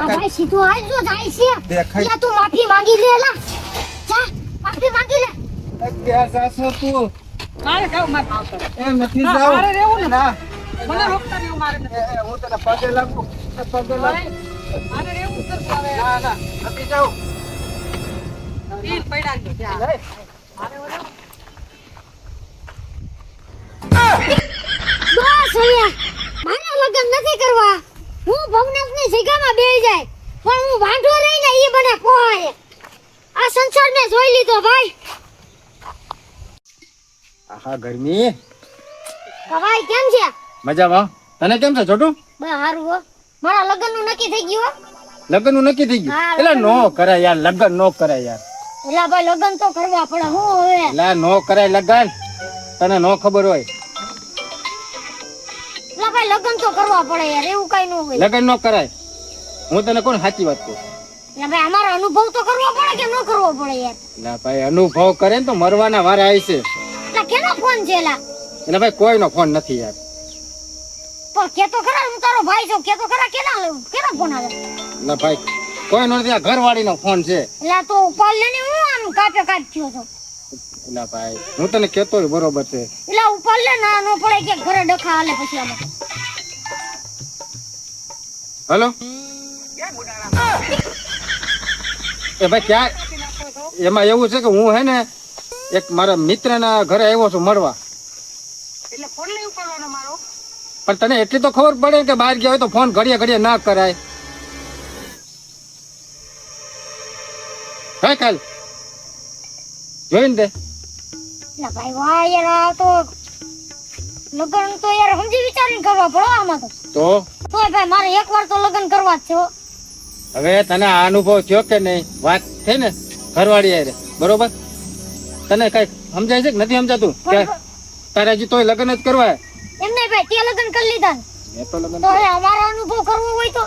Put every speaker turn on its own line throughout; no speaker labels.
ભાઈ સીધો આવજો જાય છે
દેખાય
તું માફી માંગી લે લા જા માફી માંગી લે
ક્યાં જાશો તું
મારે કેવું માર ભાવ કરે
એમ નથી જાવ
મારે રહેવું ને
ના
મને રોકતા નહીં મારે
હું તને પગે લાગુ પગે લાગુ
મારે રહેવું છે હવે
ના ના નથી જાવ
ઈન પડ્યા ગયો ત્યાં મારે ઓલો
બસ હવે મારા લગન નથી કરવા હું ભવનાથની જગ્યામાં બેહી જાય પણ હું વાંઢો રહીને ઈ મને પોહાય આ સંસારને જોઈ લીધો ભાઈ
આહા ગરમી
ભાઈ કેમ છે
મજામાં તને કેમ છે છોટું
બસ હારું હો મારા લગનનું નક્કી થઈ ગયું હો
લગ્નનું નક્કી થઈ
હા,
ગયું એટલે નો કરાય યાર લગ્ન નો કરાય યાર
એલા ભાઈ લગન તો કરવા પડે હું હવે
એટલે નો કરાય લગ્ન તને નો ખબર હોય
એલા ભાઈ લગન તો કરવા પડે યાર એવું કઈ ન હોય
લગ્ન નો કરાય હું તને કોણ સાચી વાત કહું
એલા ભાઈ અમારો અનુભવ તો કરવો પડે કે ન કરવો પડે યાર
એટલે ભાઈ અનુભવ કરે ને તો મરવાના વારે આવી છે
એલા કેનો ફોન છે એલા
એટલે ભાઈ કોઈનો ફોન નથી યાર
પણ કેતો ખરા હું તારો ભાઈ છું કેતો ખરા કેના કેનો ફોન આવે
એટલે ભાઈ કોઈનો નથી આ ઘરવાળીનો ફોન છે
એલા તો કોલ લેને હું આમ કાપે કાપ થયો તો
એટલે ભાઈ હું તને કેતો બરોબર છે
એલા ઉપર લે ના નો પડે કે ઘરે ડખા હાલે પછી આમાં
હેલો એ ભાઈ ક્યાં એમાં એવું છે કે હું હે ને એક મારા મિત્રના ઘરે આવ્યો છું મળવા
એટલે ફોન નહીં ઉપાડવાનો મારો
પણ તને એટલી તો ખબર પડે કે બહાર ગયા હોય તો ફોન ઘડીએ ઘડીએ ના કરાય હા કાલ જોઈને દે
એલા ભાઈ વાહ યાર આ તો લગન તો યાર સમજી વિચારીને કરવા પડે આમાં તો તોય ભાઈ મારે એકવાર તો લગન કરવા જ છે હો.
હવે તને આ અનુભવ થયો કે નહીં વાત થઈ ને ઘરવાળી હારે બરોબર તને કઈ સમજાય છે કે નથી સમજાતું કે તારે હજી તોય લગ્ન જ કરવા
એમ નહીં ભાઈ તે લગન કરી લીધા ને.
મેં તો લગ્ન
તો હવે અમારો અનુભવ કરવો હોય તો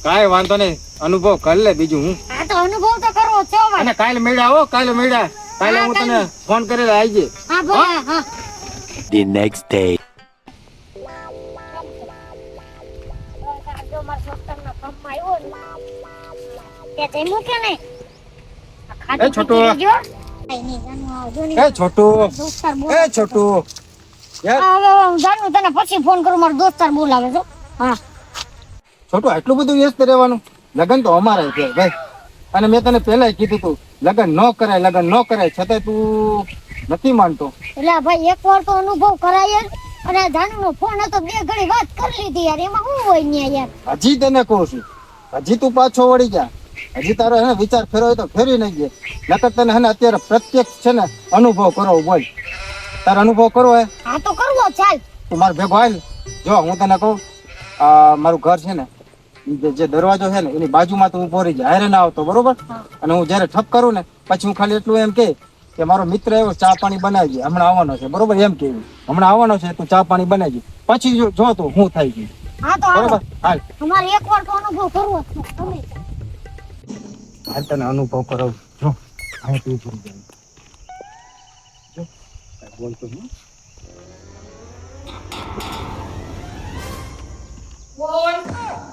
કાંઈ વાંધો નહીં અનુભવ કરી લે બીજું હું
આ તો અનુભવ તો કરવો જ છે હો ભાઈ
અને કાલે મેળા હો કાલે મેળા કાલે હું તને ફોન કરેલા આવજે
હા ભાઈ હા
The next day.
જો મારા છોકરાના કામમાં આવ્યો ને તે જમ્યું કે નહીં આ ખાધું
એ છોટુ.
પીધું લીધો? કઈ નહીં, જાનું આવજો નહીં.
એ છોટુ
દોસ્તાર
એ
બોલાવે.
છોટુ યાર
હા, હવે હું જાનું તને પછી ફોન કરું મારો દોસ્તાર બોલાવે છો હા
છોટુ આટલું બધું વ્યસ્ત રહેવાનું લગ્ન તો અમારે છે ભાઈ અને મેં તને પહેલા કીધું તું લગ્ન ન કરાય છતાંય તું નથી માનતો
એટલે આ ભાઈ એકવાર તો અનુભવ કરાય જ. અને જાનુનો ફોન હતો બે ઘડી વાત કરી લીધી યાર એમાં શું હોય ન્યા યાર
હજી તને કહું છું હજી તું પાછો વળી જા હજી તારો હે ને વિચાર ફેરવો તો ફેરવી નહીં જાય નકર તને હે ને અત્યારે પ્રત્યક્ષ છે ને અનુભવ કરવો બોલ તારો અનુભવ કરવો હે
હા તો કરવો ચાલ
તું મારો ભેગો હાલ જો હું તને કહું મારું ઘર છે ને જે દરવાજો છે ને એની બાજુમાં તું ઉભો રહી જાય હારે ના આવતો બરોબર અને હું જયારે ઠપ કરું ને પછી હું ખાલી એટલું એમ કે મારો મિત્ર એવો ચા પાણી બનાવજે હમણાં આવવાનો છે બરોબર એમ કેવું હમણાં આવવાનો છે તું ચા પાણી બનાવજે પછી જો તું હું થઈ ગયું
હા તો હાલો.
બરોબર હાલ
તમારે એકવાર તો અનુભવ કરવો જ છે તમે
હાલ તને અનુભવ કરાવું જો અહીં તું ભૂલી જાય જો કાંઈ બોલતો નહીં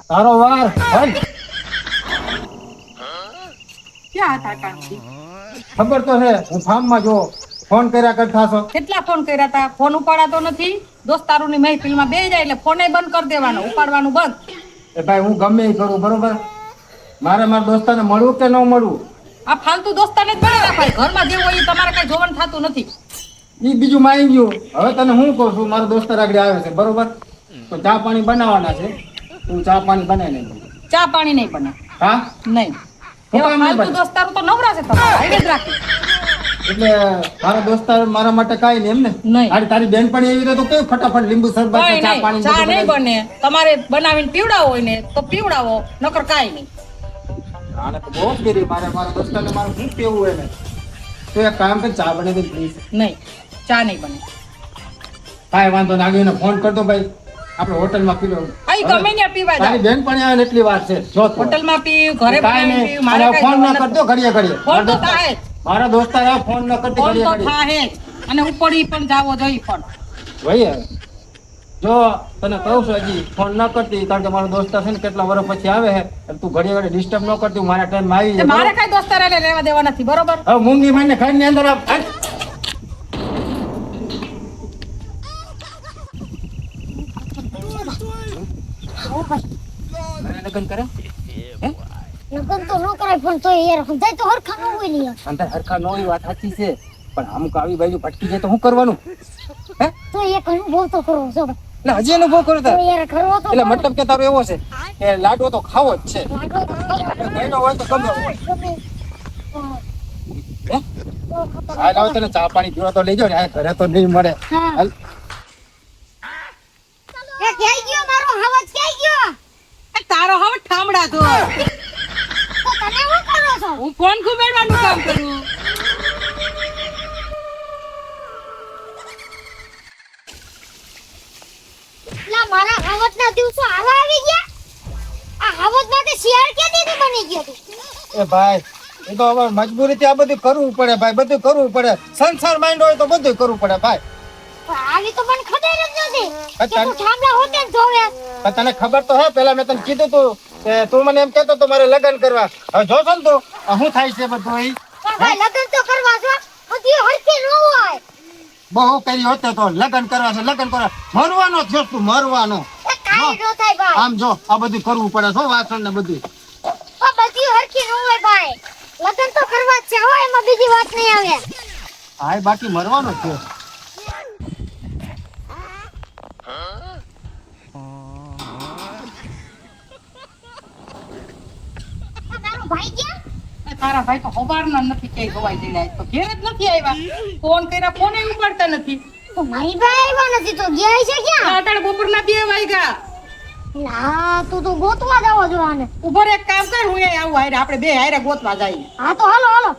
તારો વાર હાલ
ક્યાં હતા કાંતિ
ખબર તો છે હું ફાર્મમાં જો ફોન કર્યા કરતા છો
કેટલા ફોન કર્યા હતા ફોન ઉપાડાતો નથી દોસ્તારોની મહેફિલમાં બેસી જાય એટલે ફોને બંધ કરી દેવાનો ઉપાડવાનું બંધ
એ ભાઈ હું ગમે એ કરું બરોબર મારા દોસ્તાને મળવું કે ન મળવું
આ ફાલતુ દોસ્તાને જ બને ભાઈ ઘરમાં જેવું હોય ઈ તમારે કઈ જોવાનું થતું નથી
એ બીજું માઈ ગયું હવે તને હું કહું છું મારો દોસ્તાર આગળ આવે છે બરોબર તો ચા પાણી બનાવવાના છે તું ચા પાણી બનાવી નહીં
ચા પાણી નહીં બને
હા
નહીં
હું
એવા
કામ નહીં
ફાલતુ
બને?
દોસ્તારો તો નવરા છે તમારે હાઈવે જ રાખી
એટલે મારા દોસ્તાર મારા માટે કાંઈ નહીં એમ ને
નહીં.
અરે તારી બેનપણી એવી તો કેવું ફટાફટ લીંબુ શરબત ને
કઈ
ચા
નહીં
પાણી
ચા
બધું
નહીં
બનાવી.
બને તમારે બનાવીને પીવડાવો હોય ને તો પીવડાવો નકર કાંઈ નહીં
આને તો બહુ જ કરી મારા દોસ્તારને મારું શું કેવું હોય ને તો એક કામ કર ચા બનાવી દે પ્લીઝ
નહીં ચા નહીં બને
કાંઈ વાંધો નહીં આગળ એને ફોન કરતો ભાઈ આપણે હોટલમાં પી લો
અહીં ગમે ત્યાં પીવા
તારી
જાવ
બેનપણી આવે ને એટલી વાર છે જો તું.
હોટલમાં પી ઘરે
કાંઈ
બનાવીને
નહીં.
પી મારે
અને
કાંઈ
ફોન ન
જોવાનું
કરતો ઘડીએ
ફોન તો
ઘડીએ
થાય જ.
મારા દોસ્તાર આ ફોન ન કરતી
ફોન
ઘડીએ
તો
ઘડીએ
થાય જ. અને ઉપડી પણ જાવો જોઈએ પણ
ભાઈ જો તને કહું છું હજી ફોન ન કરતી, કારણ કે મારો દોસ્ત છે ને કેટલા વર્ષ પછી આવે છે, અને તું ઘડી ઘડી ડિસ્ટર્બ ન કરતી, હું મારા ટાઈમ આવી
એ
જાય.
મારે કઈ દોસ્તારાને રહેવા દેવા નથી, બરોબર?
હવે મૂંગી મારીને ખાઈને અંદર આવ. હાલ. મારે લગ્ન કરે હે?
લગન તો ન કરાય પણ તો યાર સમજાય તો હરખા ન હોય ને યાર.
અંદર હરખા નો હોય વાત સાચી છે, પણ અમુક આવી બાજુ ભટકી જાય તો શું કરવાનું હે?
તો એક અનુભવ તો કરવો છો
એટલે હજી અનુભવ કરો
તો
તાર.
યાર કરવો તો
એટલે મતલબ કે તારો એવો છે કે લાડવો તો ખાવો જ છે,
લાડવો તો ખાવો જ
ગયડો હોય તો ગમે હોય.
ગમે.
હે?
તો ખબર
હાલ આવો તને ચા પાણી પીવા તો લઈ જાઓ ને, આ ઘરે તો નહીં મળે.
હા.
હાલ.
એ ક્યાંય ગયો મારો હવજ ક્યાંય ગયો?
એ તારો હવે ઠામડા તો
તો તમે શું કરો છો?
હું ફોન ઘુમેડવાનું કામ કરું.
લા મારા હવજના દિવસો આવા આવી ગયા? આ હવજ માટે શિયાળ ક્યાંથી બની ગયો તું?
એ ભાઈ એ તો હવે મજબૂરીથી આ બધું કરવું પડે ભાઈ, બધું કરવું પડે. સંસાર માંડ હોય તો બધું કરવું પડે ભાઈ.
પણ આવી તો મને ખબર જ નથી કે
અચ્છા.
તું ઠામડા હોતે જ જોવે.
પણ તને ખબર તો હે, પેલા મેં તને કીધું તું કે તું મને એમ કહેતો તો મારે લગ્ન કરવા. હવે જોશો ને તું શું થાય છે બધું ઈ.
પણ ભાઈ લગન તો કરવા છો બધી હરખી ન હોય.
બહુ કરી હોતે તો લગ્ન કરવા છે, લગ્ન કરવા. મરવાનો થયો તું, મરવાનો.
એ કાંઈ ન થાય ભાઈ.
આમ જો આ બધું કરવું પડે છો, વાસણ ને બધું.
પણ બધી હરખી ન હોય ભાઈ. લગન તો કરવા જ છે હો, એમાં બીજી વાત નહીં આવે.
હા બાકી મરવાનો થયો.
આ તારો ભાઈ ક્યાં?
એ તારા ભાઈ તો હવારના નથી ક્યાંય ગવાઈ જઈને આજ તો ઘેર જ નથી આવ્યા. ફોન કર્યા ફોને ઉપાડતા નથી.
તો મારી ભાઈ આવ્યો નથી તો ગયા છે ક્યાં?
અટાણે બપોરના 2 વાગ્યા.
ના તું તો ગોતવા જાવો જો આને.
ઉભો રે, એક કામ કર, હું અહીંયા આવું હારે, આપણે બે હારે ગોતવા જઈએ.
હા તો હાલો હાલો.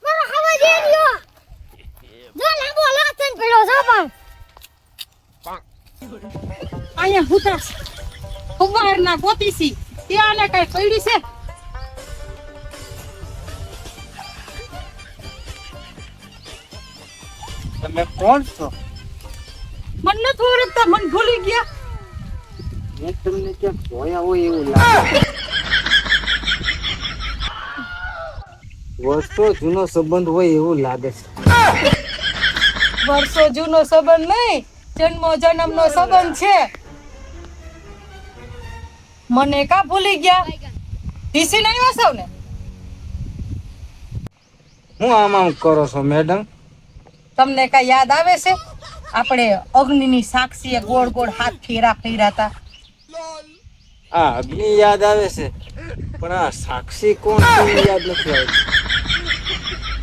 મારો હવા દે રહ્યો. જો લાંબો લાતન પડ્યો છે પણ.
અહીંયા હુતાશ સવારના ગોતી છી, ત્યાં ને કઈ પડી છે?
તમે કોણ છો?
મન નથી ઓળખતા, મન ભૂલી ગયા.
મેં તમને ક્યાં જોયા હોય એવું લાગે. વર્ષો જૂનો સંબંધ હોય એવું લાગે છે.
વર્ષો જૂનો સંબંધ નહીં, જન્મો જન્મનો સંબંધ છે. મને કા ભૂલી ગયા? ટીસી નહીં વાસવ ને?
હું આમ કરો છો મેડમ?
તમને કઈ યાદ આવે છે? આપણે અગ્નિની સાક્ષીએ ગોળ ગોળ હાથ ફેરા ફેર્યા હતા.
આ અગ્નિ યાદ આવે છે, પણ આ સાક્ષી કોણ છે એ યાદ નથી આવતું.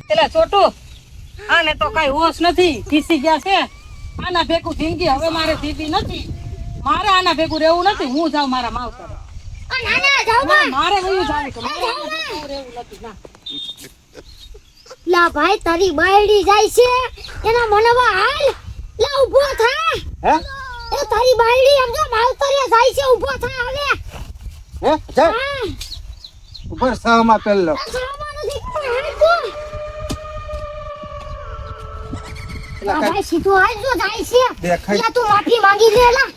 પેલા છોટુ, આને તો કઈ હોશ નથી, ખીસી ગયા છે. આના ભેગું જિંદગી હવે મારે જીવી નથી. મારે આના ભેગું રહેવું નથી. હું જાઉં મારા માવતરે.
આ નાના જાવ
ના,
માં.
મારે વયું જાવું છે. મારે આના ભેગું રહેવું નથી. ના.
લા ભાઈ તારી બાયડી જાય છે એના મનવા હાલ. લા ઊભો થા.
હે
એ તારી બાયડી આમ જો માવતરે જાય છે, ઊભો થા હવે.
હે જા
હા.
ઉપર સામાં પેલો.
સામા નથી પણ હાલ તો. લા ભાઈ સીધો હાલ જો જાય છે.
દેખાય.
લા તું માફી માંગી લે લા.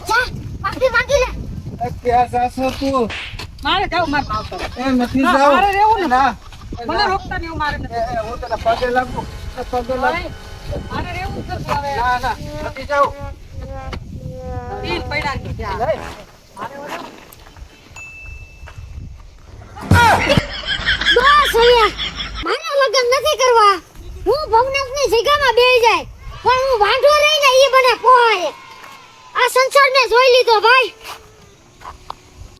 જા માફી માંગી લે.
ક્યાં જાશો તું?
મારે જાવું મારા માવતરે.
એ નથી
ના,
જાવ.
મારે રહેવું નથી.
ના
મને રોકતા નહીં, મારે નથી.
હું તને પગે લાગુ. પગે લાગુ.
મારે રહેવું જ નથી હવે.
ના ના નથી જાવ.
ઈન પડ્યા છે ત્યાં.
બસ હવે મારે લગન નથી કરવા. હું ભવનાથની જગ્યામાં બેહી જાય પણ હું વાંઢો રહીને ઈ મને પોહાય. આ સંસાર મેં જોઈ લીધો ભાઈ.